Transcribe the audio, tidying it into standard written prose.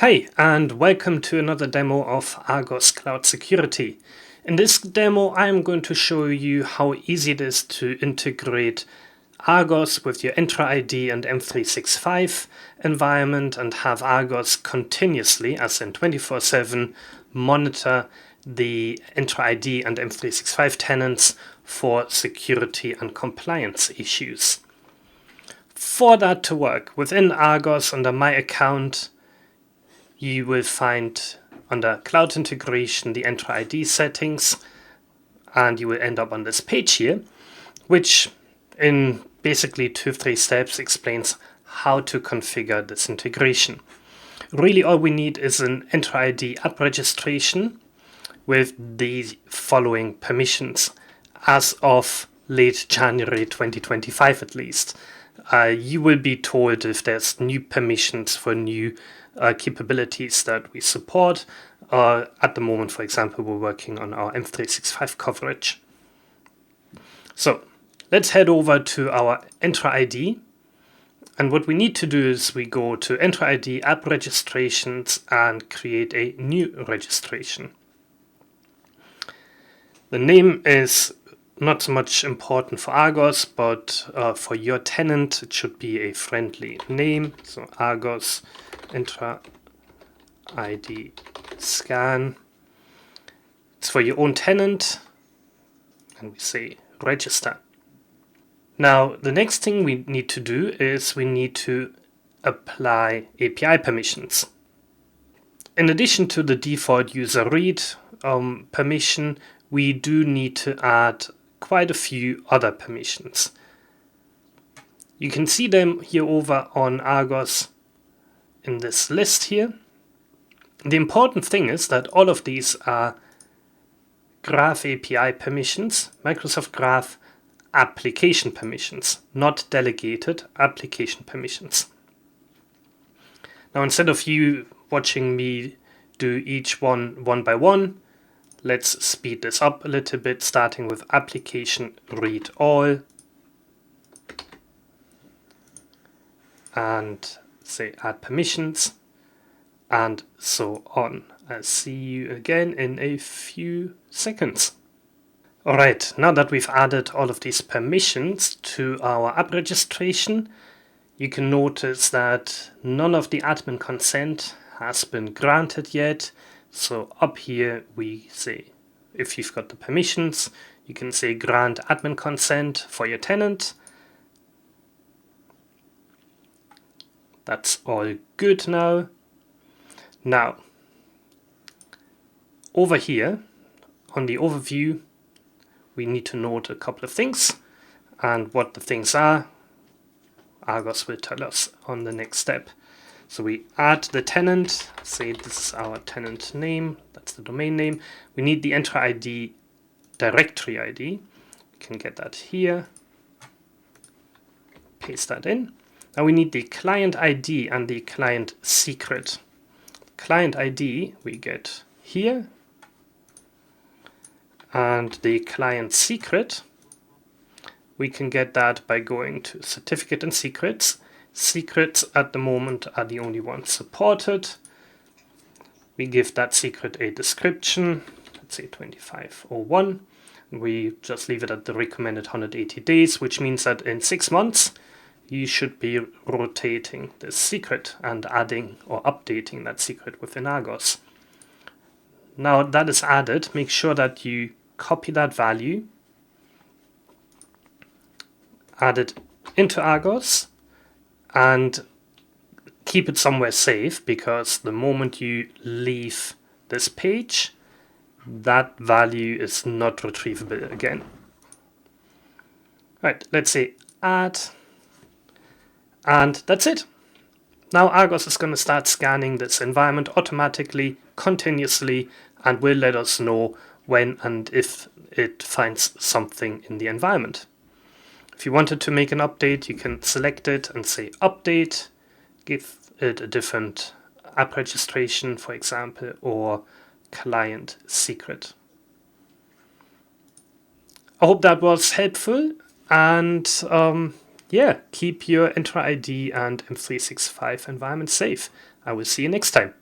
Hey, and welcome to another demo of ARGOS Cloud Security. In this demo, I'm going to show you how easy it is to integrate ARGOS with your Entra ID and M365 environment and have ARGOS continuously, as in 24/7, monitor the Entra ID and M365 tenants for security and compliance issues. For that to work, within ARGOS under My Account, you will find under Cloud Integration the Entra ID settings, and you will end up on this page here, which in basically 2-3 steps explains how to configure this integration. Really all we need is an Entra ID app registration with the following permissions as of late January 2025 at least. You will be told if there's new permissions for new capabilities that we support. At the moment, for example, we're working on our M365 coverage. So let's head over to our Entra ID. And what we need to do is we go to Entra ID app registrations and create a new registration. The name is not so much important for ARGOS, but for your tenant, it should be a friendly name. So ARGOS Entra ID scan. It's for your own tenant, and we say register. Now, the next thing we need to do is we need to apply API permissions. In addition to the default user read permission, we do need to add quite a few other permissions. You can see them here over on ARGOS in this list here. The important thing is that all of these are Graph API permissions, Microsoft Graph application permissions, not delegated application permissions. Now, instead of you watching me do each one by one, let's speed this up a little bit, starting with application read all and say add permissions and so on. I'll see you again in a few seconds. Alright, now that we've added all of these permissions to our app registration, you can notice that none of the admin consent has been granted yet. So up here we say, if you've got the permissions, you can say grant admin consent for your tenant. That's all good now. Now, over here on the overview, we need to note a couple of things, and what the things are, ARGOS will tell us on the next step. So we add the tenant, say this is our tenant name, that's the domain name. We need the Entra ID directory ID. We can get that here, paste that in. Now we need the client ID and the client secret. Client ID we get here, and the client secret, we can get that by going to certificate and secrets. Secrets at the moment are the only ones supported. We give that secret a description, let's say 2501. We just leave it at the recommended 180 days, which means that in 6 months, you should be rotating this secret and adding or updating that secret within ARGOS. Now that is added, make sure that you copy that value, add it into ARGOS, and keep it somewhere safe, because the moment you leave this page, that value is not retrievable again. Right, let's say add, and that's it. Now ARGOS is going to start scanning this environment automatically, continuously, and will let us know when and if it finds something in the environment. If you wanted to make an update, you can select it and say update, give it a different app registration, for example, or client secret. I hope that was helpful, and yeah, keep your Entra ID and M365 environment safe. I will see you next time.